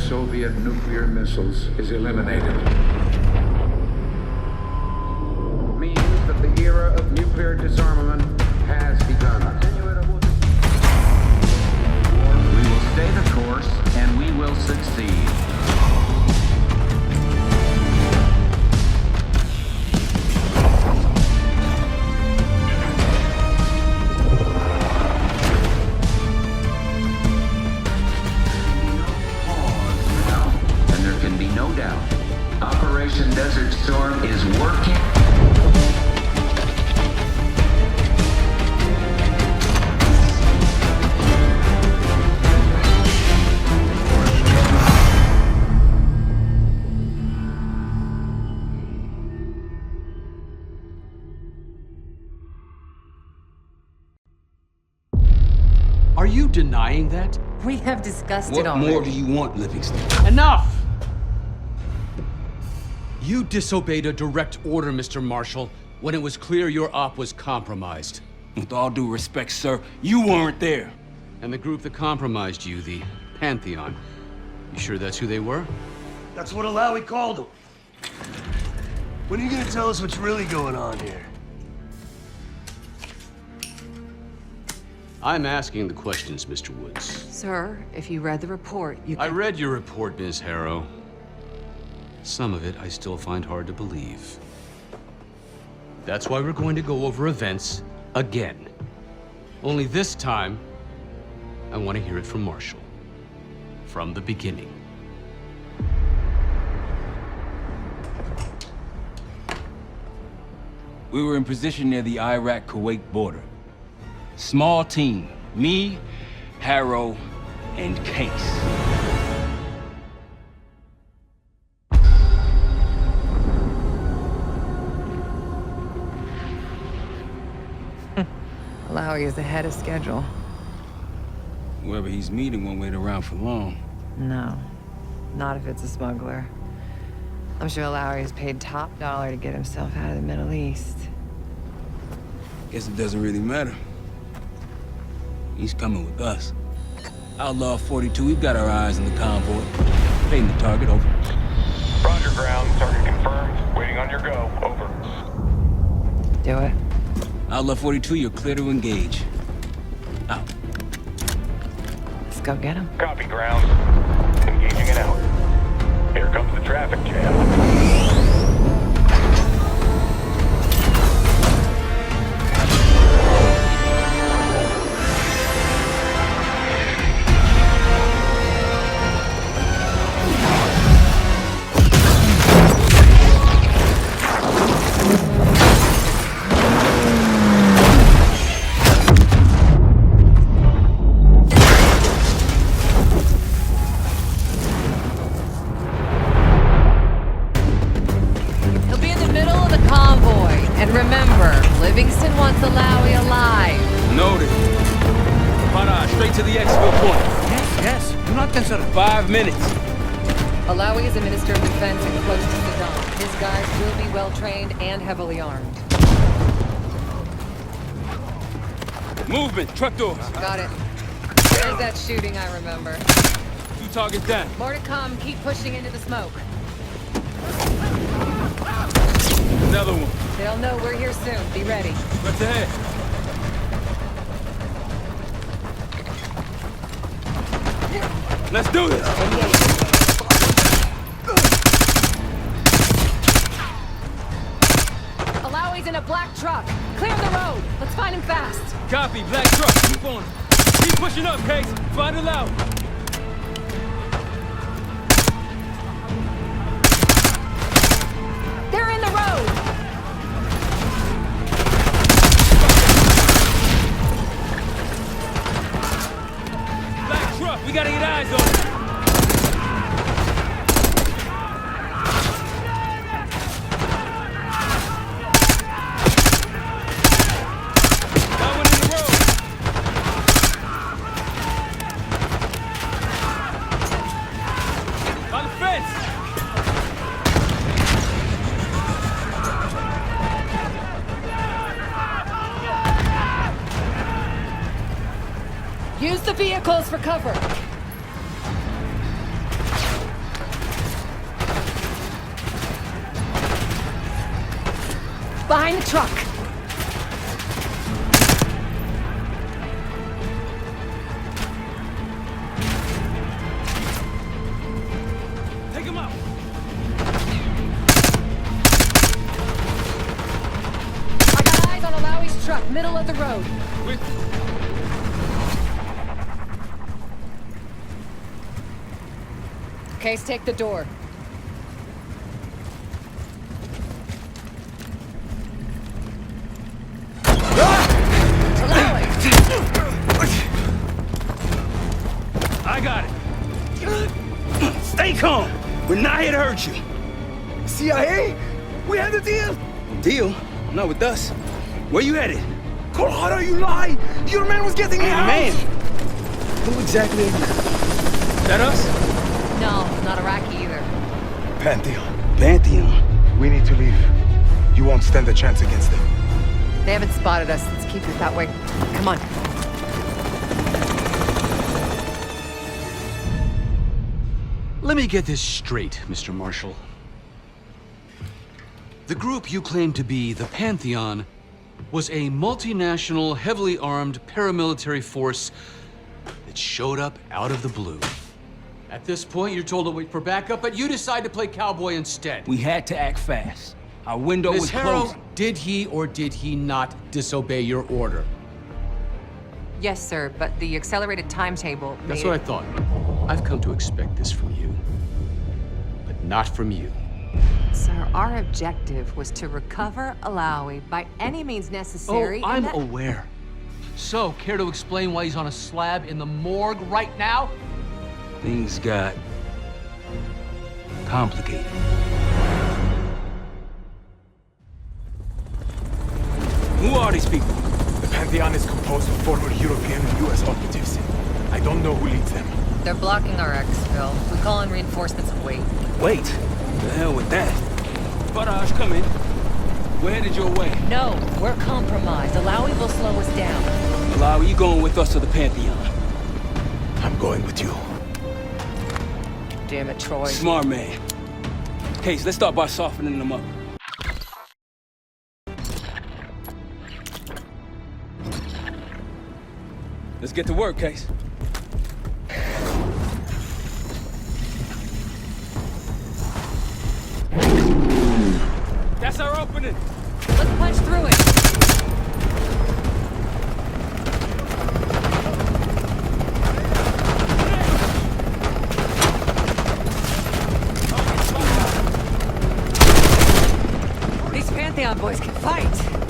Soviet nuclear missiles is eliminated. Means that the era of nuclear disarmament has begun. We will stay the course, and we will succeed. No doubt. Operation Desert Storm is working. Are you denying that? We have discussed it already. What more do you want, Livingston? Enough! You disobeyed a direct order, Mr. Marshall, when it was clear your op was compromised. With all due respect, sir, you weren't there. And the group that compromised you, the Pantheon, you sure that's who they were? That's what Alawi called them. When are you gonna tell us what's really going on here? I'm asking the questions, Mr. Woods. Sir, if you read the report, you I read your report, Ms. Harrow. Some of it I still find hard to believe. That's why we're going to go over events again. Only this time, I want to hear it from Marshall. From the beginning. We were in position near the Iraq-Kuwait border. Small team. Me, Harrow, and Case. Alawi is ahead of schedule. Whoever he's meeting won't wait around for long. No, not if it's a smuggler. I'm sure Alawi is paid top dollar to get himself out of the Middle East. Guess it doesn't really matter. He's coming with us. Outlaw 42, we've got our eyes on the convoy. Paying the target, over. Roger, ground. Target confirmed. Waiting on your go. Over. Do it. Outlaw 42, you're clear to engage. Out. Let's go get him. Copy, ground. Engaging and out. Here comes the traffic jam. Livingston wants Alawi alive. Noted. Para, straight to the exfil point. Yes, do not concern. 5 minutes. Alawi is a minister of defense and close to Saddam. His guys will be well-trained and heavily armed. Movement, truck doors. Got it. There's that shooting I remember. 2 targets down. More to come. Keep pushing into the smoke. Another one. They'll know we're here soon. Be ready. What's ahead? Let's do this! Alawi's in a black truck. Clear the road. Let's find him fast. Copy, black truck. Move on. Keep pushing up, Case. Find Alawi. They're in the road. Black truck. We gotta get eyes on it. Use the vehicles for cover. Behind the truck! Take him out! I got eyes on Alawi's truck, middle of the road. Case, take the door. I got it. Stay calm. We're not here to hurt you. CIA? We had a deal. Deal? Not with us. Where you headed? Colorado, you lie! Your man was getting me out! Man! Who exactly are you? That us? No, not Iraqi either. Pantheon. Pantheon. We need to leave. You won't stand a chance against them. They haven't spotted us. Let's keep it that way. Come on. Let me get this straight, Mr. Marshall. The group you claim to be the Pantheon was a multinational, heavily armed paramilitary force that showed up out of the blue. At this point, you're told to wait for backup, but you decide to play cowboy instead. We had to act fast. Our window Ms. was Harrow, closing. did he or did he not disobey your order? Yes, sir, but the accelerated timetable That's what I thought. I've come to expect this from you, but not from you. Sir, our objective was to recover Alawi by any means necessary. Oh, I'm aware. So, care to explain why he's on a slab in the morgue right now? Things got complicated. Who are these people? The Pantheon is composed of former European and U.S. operatives. I don't know who leads them. They're blocking our exfil. We call in reinforcements and wait. Wait. The hell with that. Barrage, come in. We're headed your way. No, we're compromised. Alawi will slow us down. Alawi, you going with us to the Pantheon? I'm going with you. Damn it, Troy. Smart man. Case, let's start by softening them up. Let's get to work, Case. That's our opening. Let's punch through it. These Pantheon boys can fight.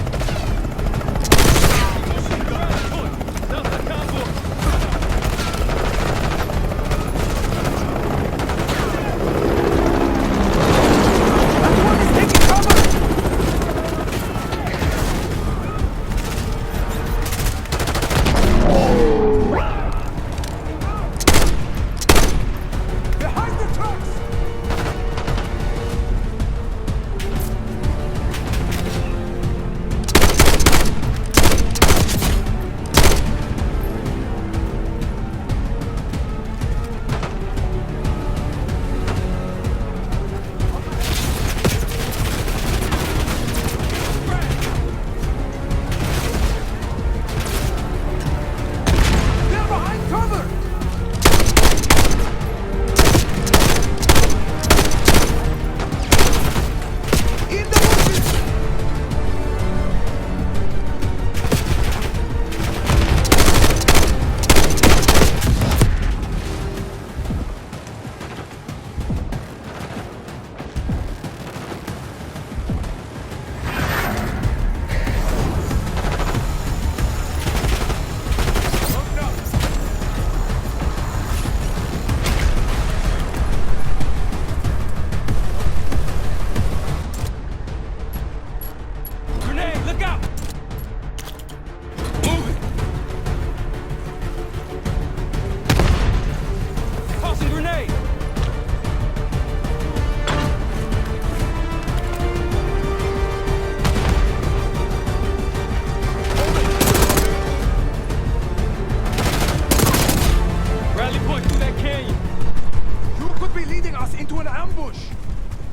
Into an ambush!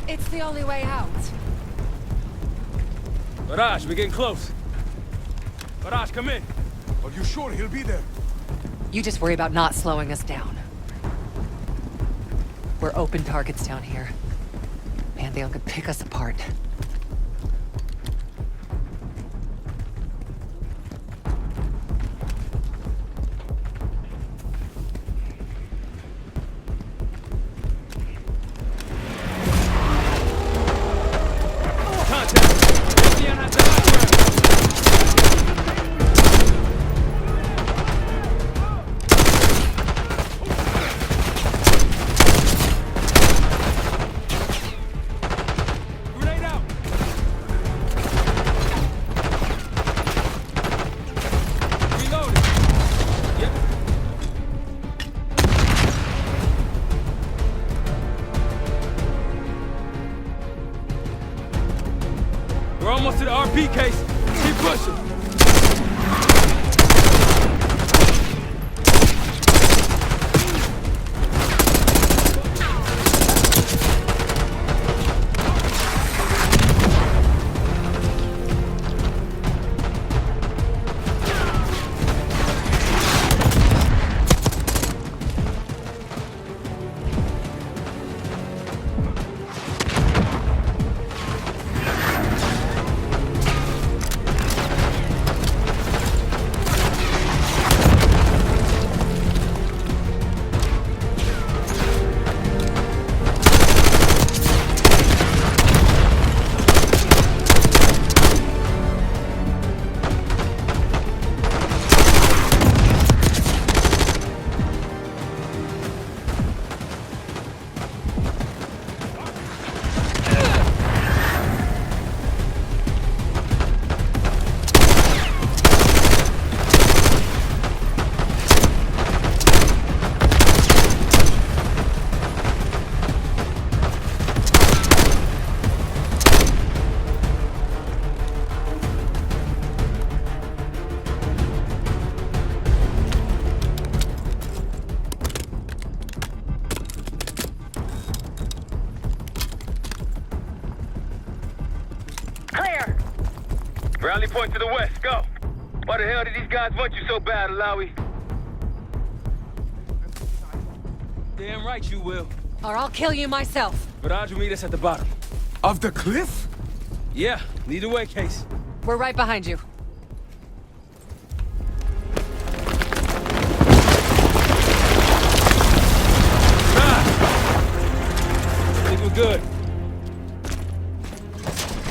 It's the only way out. Barrage, we're getting close. Barrage, come in. Are you sure he'll be there? You just worry about not slowing us down. We're open targets down here. Pantheon could pick us apart. We're almost to the RP case. Keep pushing. Rally point to the west, go. Why the hell did these guys want you so bad, Alawi? Damn right you will. Or I'll kill you myself. Barrage will meet us at the bottom. Of the cliff? Yeah, lead the way, Case. We're right behind you. I think we're good.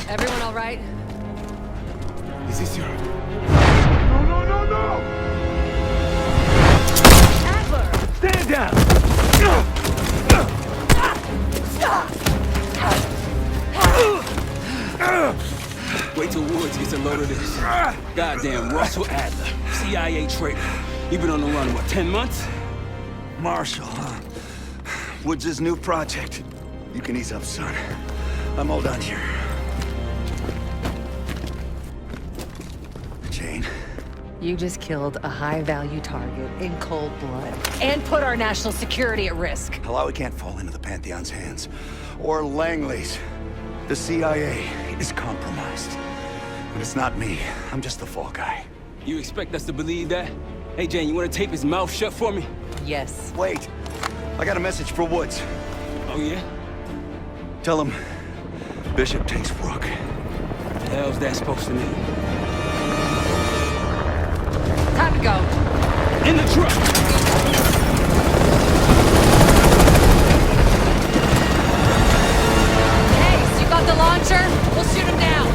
Everyone all right? Is this your... No, no, no, no! Adler! Stand down! Wait till Woods gets a load of this. Goddamn Russell Adler, CIA traitor. You been on the run, what, 10 months? Marshall, huh? Woods' new project. You can ease up, son. I'm all done here. Jane? You just killed a high-value target in cold blood and put our national security at risk. Alawi can't fall into the Pantheon's hands. Or Langley's. The CIA is compromised. But it's not me. I'm just the fall guy. You expect us to believe that? Hey, Jane, you want to tape his mouth shut for me? Yes. Wait. I got a message for Woods. Oh, yeah? Tell him Bishop takes Rook. What the hell's that supposed to mean? Time to go. In the truck! Case, you got the launcher? We'll shoot him down.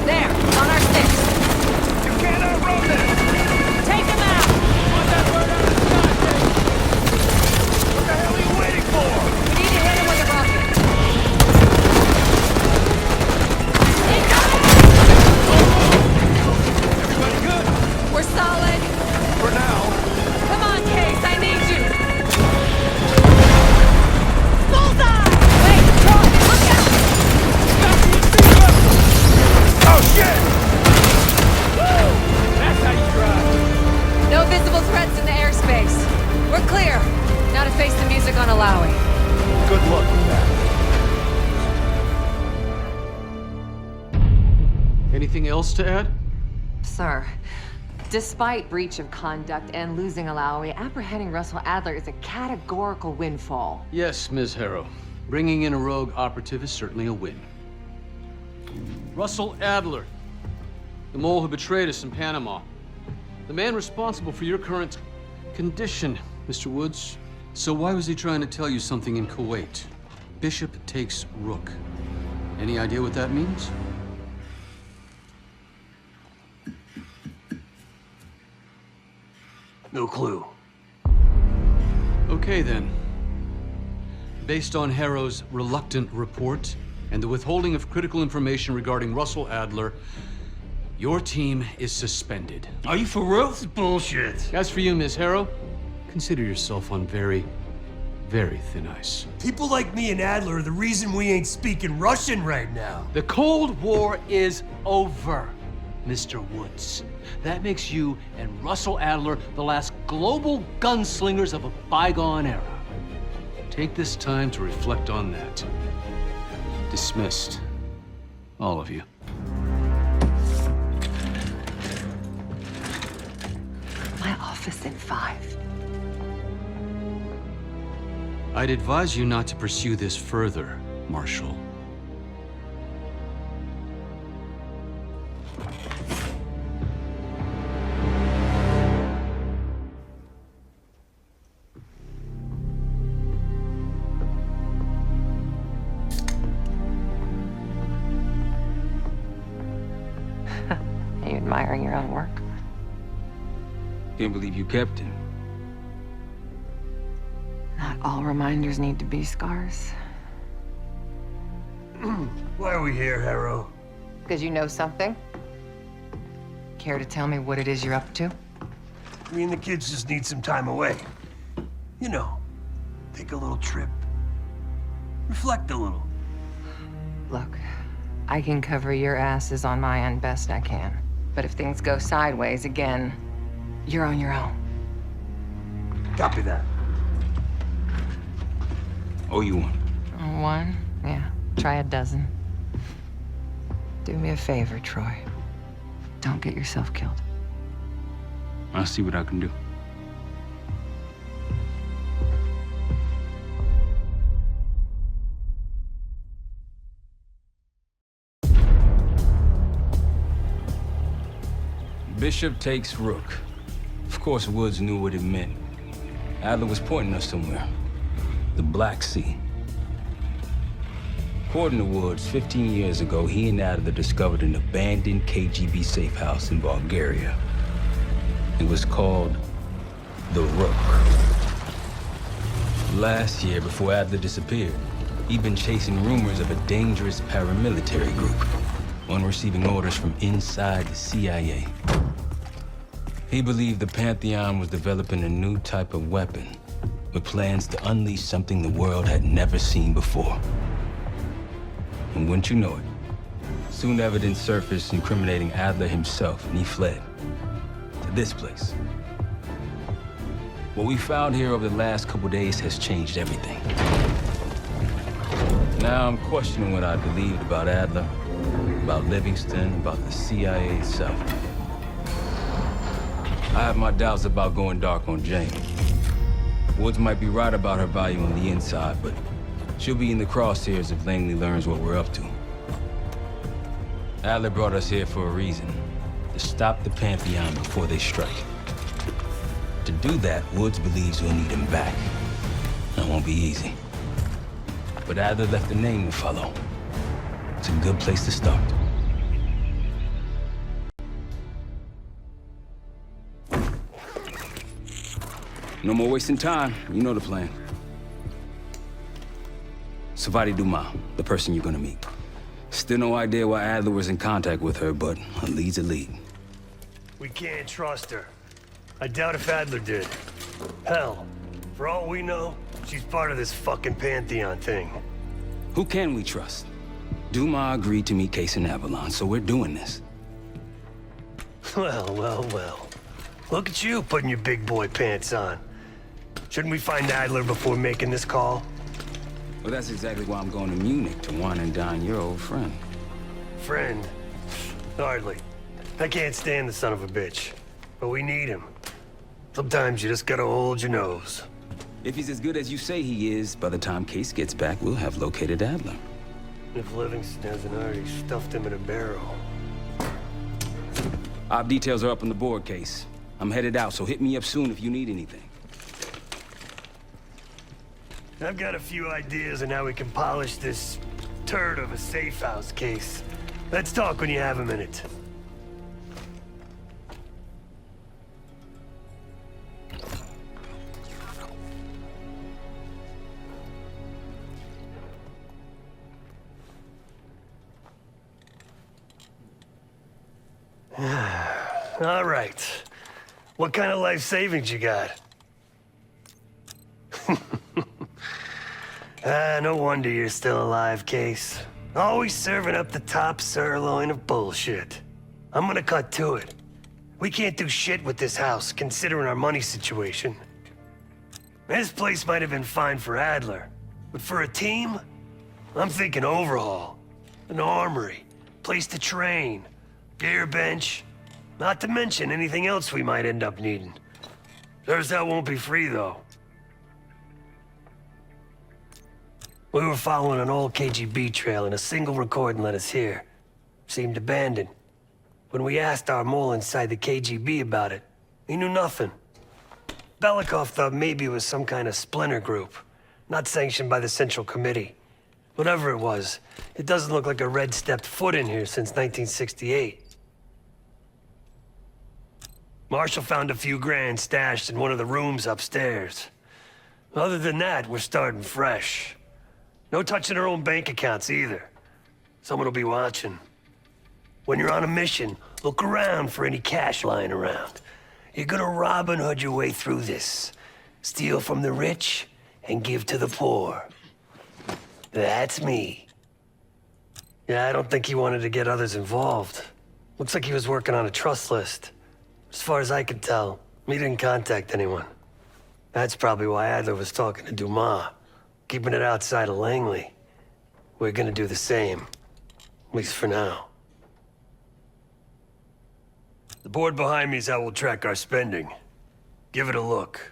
There, on our six. You can't outrun this! Take him out! Want that bird out of the sky, Jane? What the hell are you waiting for? We need to hit him with a rocket. Everybody good? We're solid. For now. Come on, Case, I need you. Bullseye! Wait, Rook, look out! Oh, shit! Woo! That's how you drive. No visible threats in the airspace. We're clear. Now to face the music on Alawi. Good luck with that. Anything else to add? Sir, despite breach of conduct and losing Alawi, apprehending Russell Adler is a categorical windfall. Yes, Ms. Harrow. Bringing in a rogue operative is certainly a win. Russell Adler, the mole who betrayed us in Panama. The man responsible for your current condition, Mr. Woods. So why was he trying to tell you something in Kuwait? Bishop takes Rook. Any idea what that means? No clue. Okay, then. Based on Harrow's reluctant report and the withholding of critical information regarding Russell Adler, your team is suspended. Are you for real? This is bullshit. As for you, Ms. Harrow, consider yourself on very, very thin ice. People like me and Adler are the reason we ain't speaking Russian right now. The Cold War is over, Mr. Woods. That makes you and Russell Adler the last global gunslingers of a bygone era. Take this time to reflect on that. Dismissed. All of you. My office in 5. I'd advise you not to pursue this further, Marshal. Are you admiring your own work? Can't believe you kept it. Not all reminders need to be scars. Why are we here, Harrow? Because you know something? Care to tell me what it is you're up to? Me and the kids just need some time away. You know, take a little trip. Reflect a little. Look, I can cover your asses on my end best I can. But if things go sideways again, you're on your own. Copy that. Oh, you won. One? Yeah. Try a dozen. Do me a favor, Troy. Don't get yourself killed. I'll see what I can do. Bishop takes Rook. Of course, Woods knew what it meant. Adler was pointing us somewhere. The Black Sea. According to Woods, 15 years ago, he and Adler discovered an abandoned KGB safe house in Bulgaria. It was called the Rook. Last year, before Adler disappeared, he'd been chasing rumors of a dangerous paramilitary group, one receiving orders from inside the CIA. He believed the Pantheon was developing a new type of weapon, with plans to unleash something the world had never seen before. And wouldn't you know it, soon evidence surfaced incriminating Adler himself, and he fled to this place. What we found here over the last couple days has changed everything. Now I'm questioning what I believed about Adler, about Livingston, about the CIA itself. I have my doubts about going dark on Jane. Woods might be right about her value on the inside, but she'll be in the crosshairs if Langley learns what we're up to. Adler brought us here for a reason, to stop the Pantheon before they strike. To do that, Woods believes we'll need him back. That won't be easy. But Adler left a name to follow. It's a good place to start. No more wasting time. You know the plan. Savati Dumas, the person you're gonna meet. Still no idea why Adler was in contact with her, but a lead's a lead. We can't trust her. I doubt if Adler did. Hell, for all we know, she's part of this fucking Pantheon thing. Who can we trust? Dumas agreed to meet Case in Avalon, so we're doing this. Well, well, well. Look at you putting your big boy pants on. Shouldn't we find Adler before making this call? Well, that's exactly why I'm going to Munich to wine and dine your old friend. Friend? Hardly. I can't stand the son of a bitch. But we need him. Sometimes you just gotta hold your nose. If he's as good as you say he is, by the time Case gets back, we'll have located Adler. If Livingston hasn't already stuffed him in a barrel. Op details are up on the board, Case. I'm headed out, so hit me up soon if you need anything. I've got a few ideas on how we can polish this turd of a safe house case. Let's talk when you have a minute. All right. What kind of life savings you got? No wonder you're still alive, Case. Always serving up the top sirloin of bullshit. I'm gonna cut to it. We can't do shit with this house, considering our money situation. This place might have been fine for Adler, but for a team, I'm thinking overhaul. An armory, place to train, gear bench, not to mention anything else we might end up needing. Sure as that won't be free, though. We were following an old KGB trail and a single recording led us here. Seemed abandoned. When we asked our mole inside the KGB about it, he knew nothing. Belikov thought maybe it was some kind of splinter group, not sanctioned by the Central Committee. Whatever it was, it doesn't look like a red stepped foot in here since 1968. Marshall found a few grand stashed in one of the rooms upstairs. Other than that, we're starting fresh. No touching our own bank accounts either. Someone will be watching. When you're on a mission, look around for any cash lying around. You're gonna Robin Hood your way through this. Steal from the rich and give to the poor. That's me. Yeah, I don't think he wanted to get others involved. Looks like he was working on a trust list. As far as I can tell, he didn't contact anyone. That's probably why Adler was talking to Dumas, keeping it outside of Langley. We're gonna do the same, at least for now. The board behind me is how we'll track our spending. Give it a look.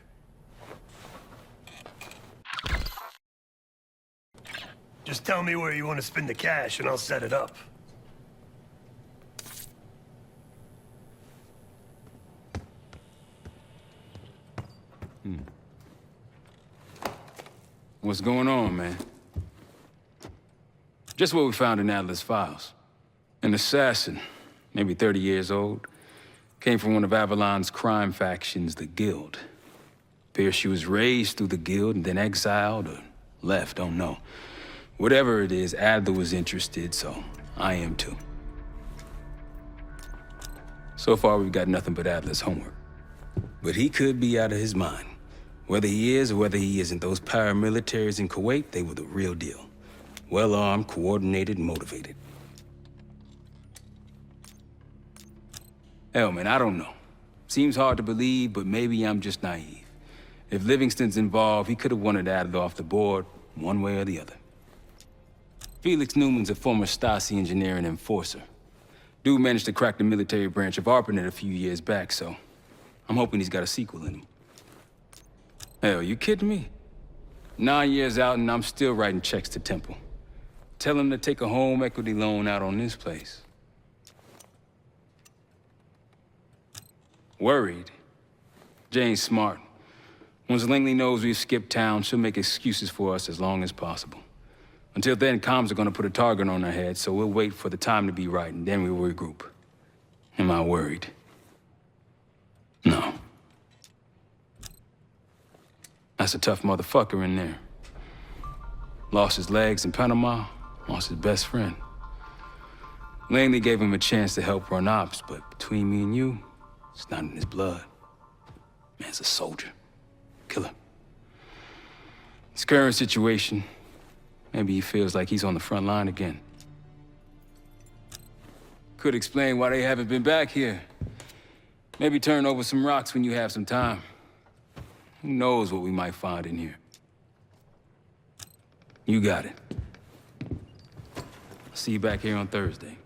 Just tell me where you want to spend the cash and I'll set it up. What's going on, man? Just what we found in Adler's files. An assassin, maybe 30 years old, came from one of Avalon's crime factions, the Guild. Appears she was raised through the Guild and then exiled or left, don't know. Whatever it is, Adler was interested, so I am too. So far, we've got nothing but Adler's homework. But he could be out of his mind. Whether he is or whether he isn't, those paramilitaries in Kuwait, they were the real deal. Well-armed, coordinated, motivated. Hell, man, I don't know. Seems hard to believe, but maybe I'm just naive. If Livingston's involved, he could have wanted Adler off the board, one way or the other. Felix Newman's a former Stasi engineer and enforcer. Dude managed to crack the military branch of ARPANET a few years back, so I'm hoping he's got a sequel in him. Hell, you kidding me? 9 years out and I'm still writing checks to Temple. Tell him to take a home equity loan out on this place. Worried? Jane's smart. Once Langley knows we've skipped town, she'll make excuses for us as long as possible. Until then, comms are gonna put a target on our head, so we'll wait for the time to be right, and then we'll regroup. Am I worried? No. That's a tough motherfucker in there. Lost his legs in Panama, lost his best friend. Langley gave him a chance to help run ops, but between me and you, it's not in his blood. Man's a soldier. Killer. His current situation, maybe he feels like he's on the front line again. Could explain why they haven't been back here. Maybe turn over some rocks when you have some time. Who knows what we might find in here? You got it. I'll see you back here on Thursday.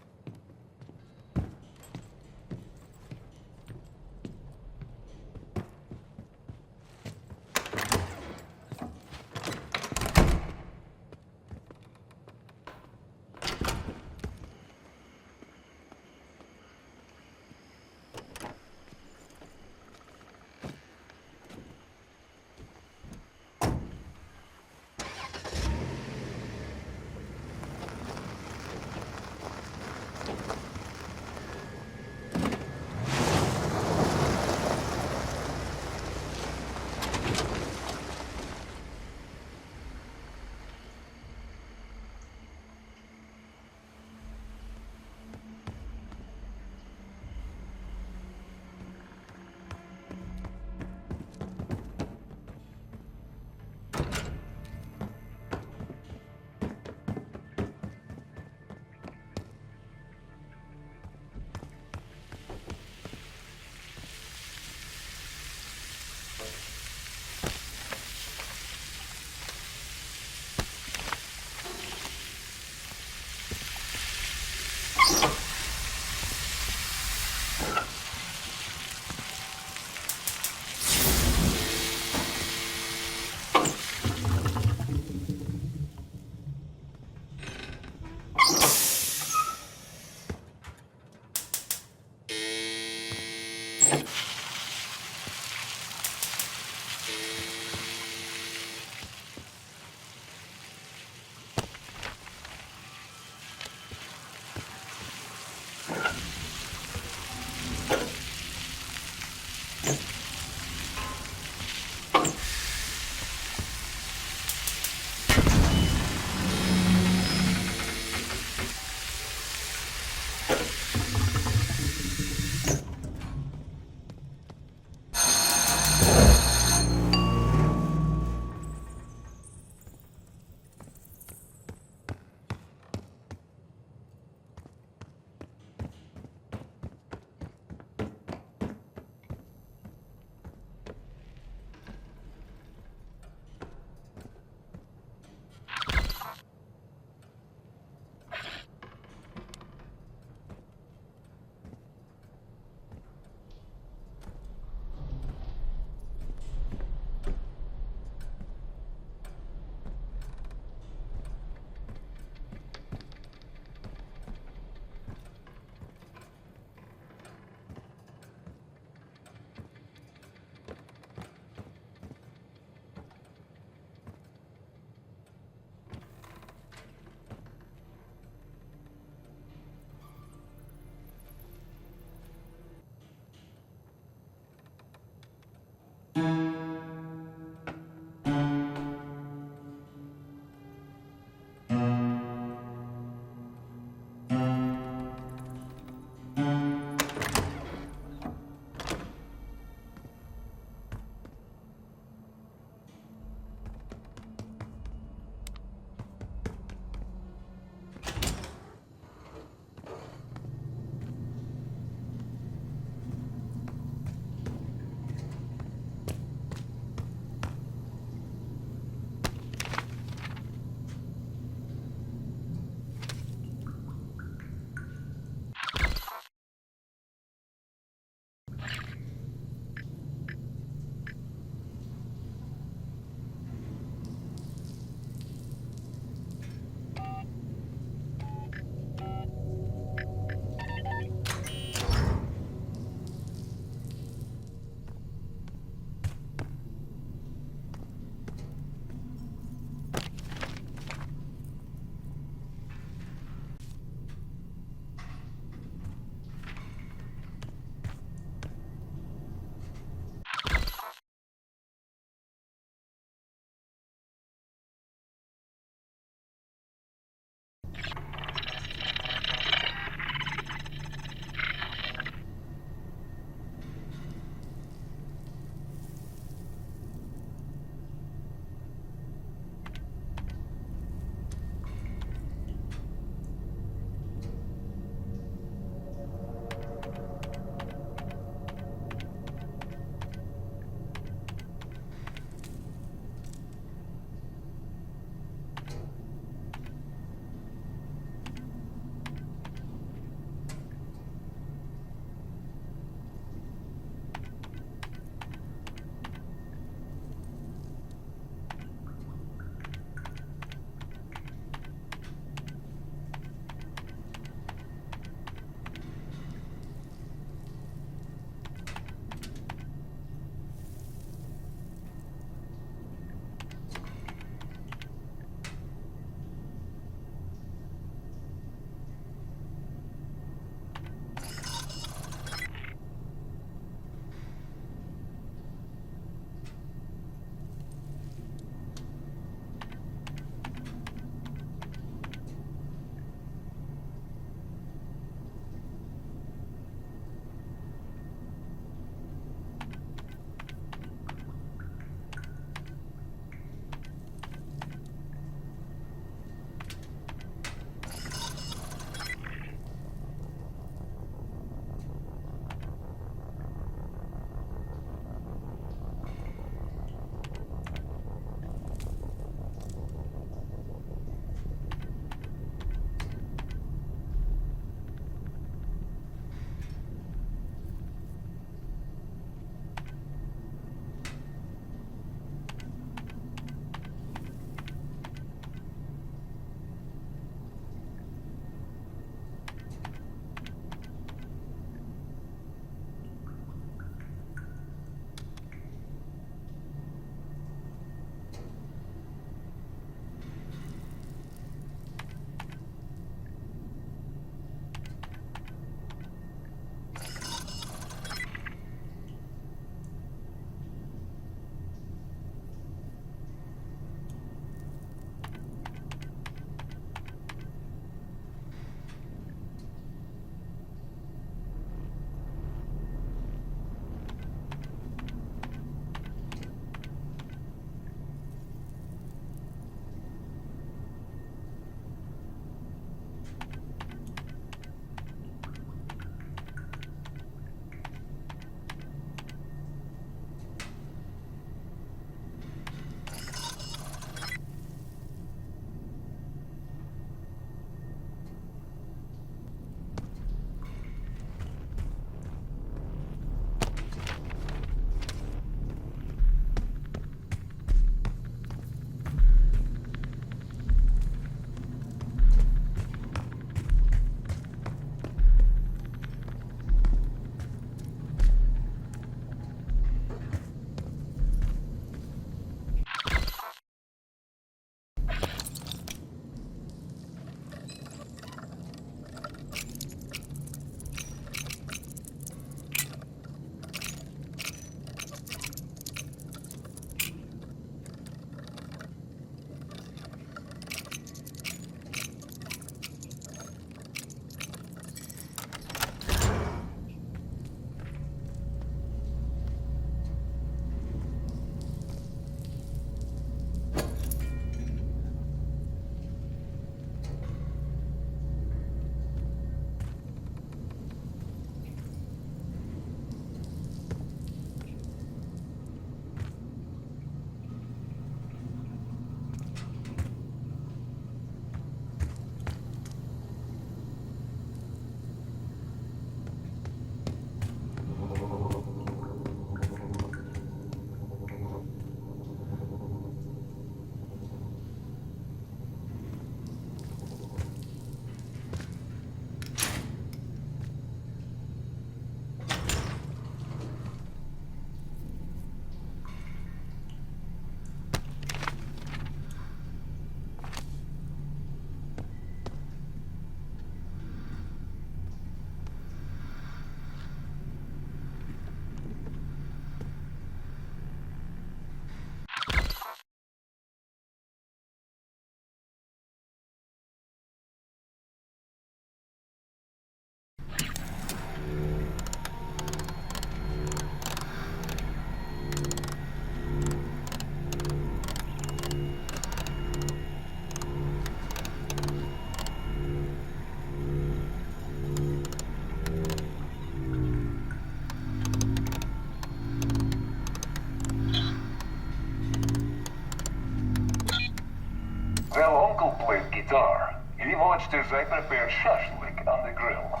guitar, he watched as I prepared shashlik on the grill.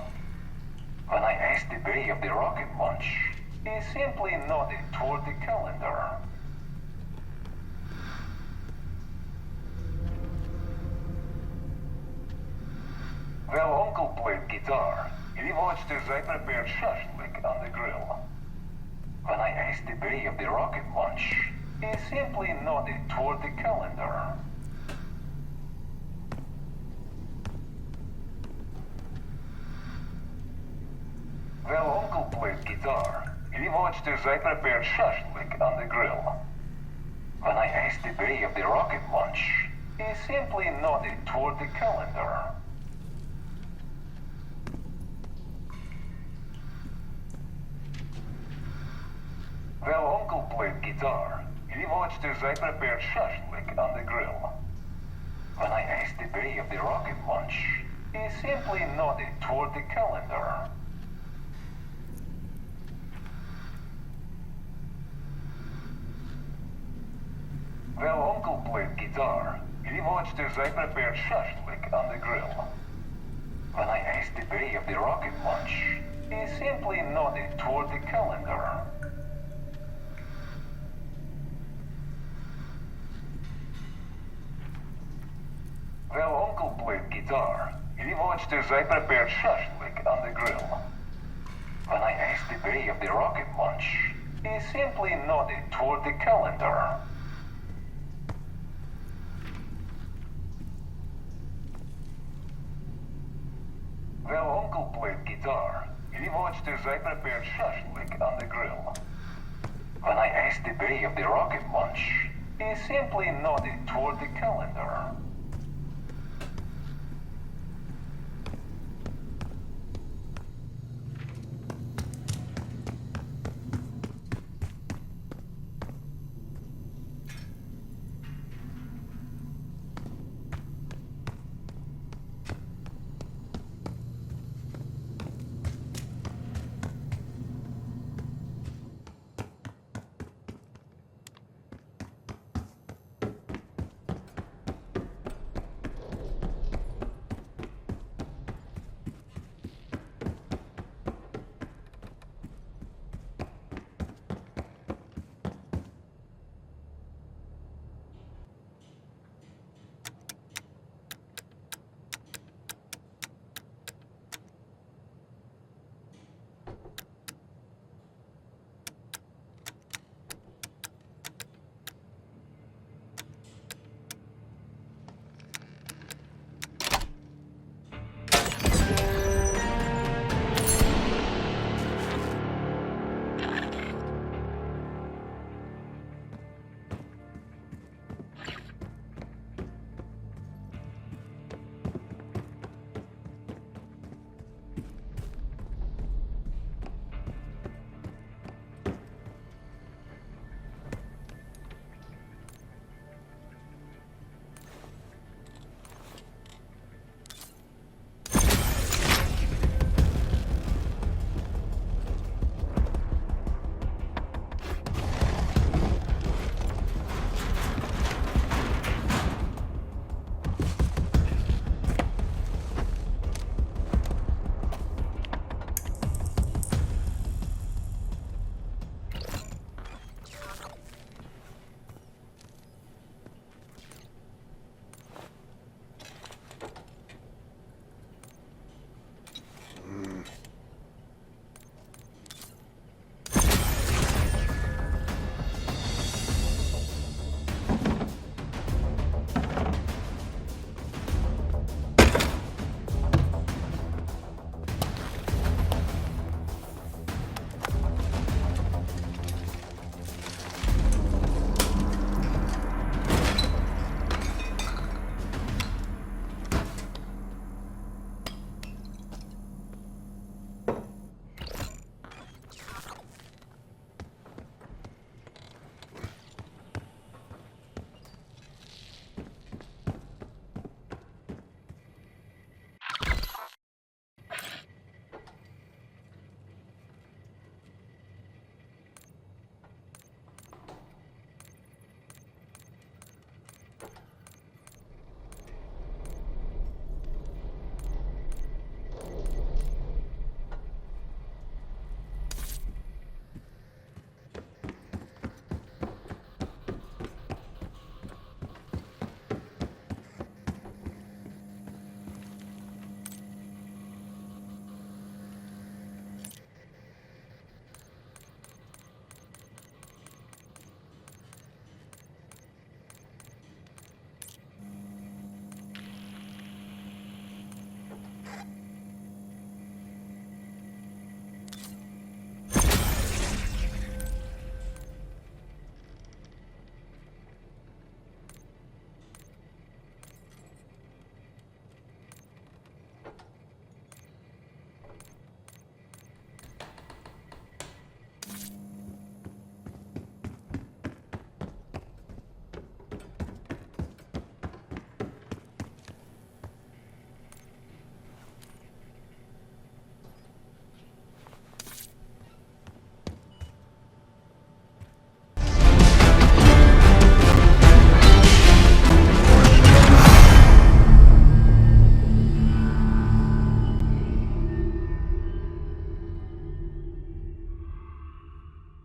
When I asked the bay of the rocket munch, he simply nodded toward the calendar. Well, Uncle played guitar. He watched as I prepared shashlik on the grill. When I asked the bay of the rocket munch, he simply nodded toward the calendar. Well, Uncle played guitar. He watched as I prepared shashlik on the grill. When I asked the bay of the rocket munch, he simply nodded toward the calendar. Well, Uncle played guitar. He watched as I prepared shashlik on the grill. When I asked the bay of the rocket munch, he simply nodded toward the calendar. Well, Uncle played guitar. He watched as I prepared shashlik on the grill. When I asked the bay of the rocket munch, he simply nodded toward the calendar. Well, Uncle played guitar. He watched as I prepared shashlik on the grill. When I asked the bay of the rocket munch, he simply nodded toward the calendar. Well, Uncle played guitar. He watched as I prepared shashlik on the grill. When I asked the bay of the rocket munch, he simply nodded toward the calendar.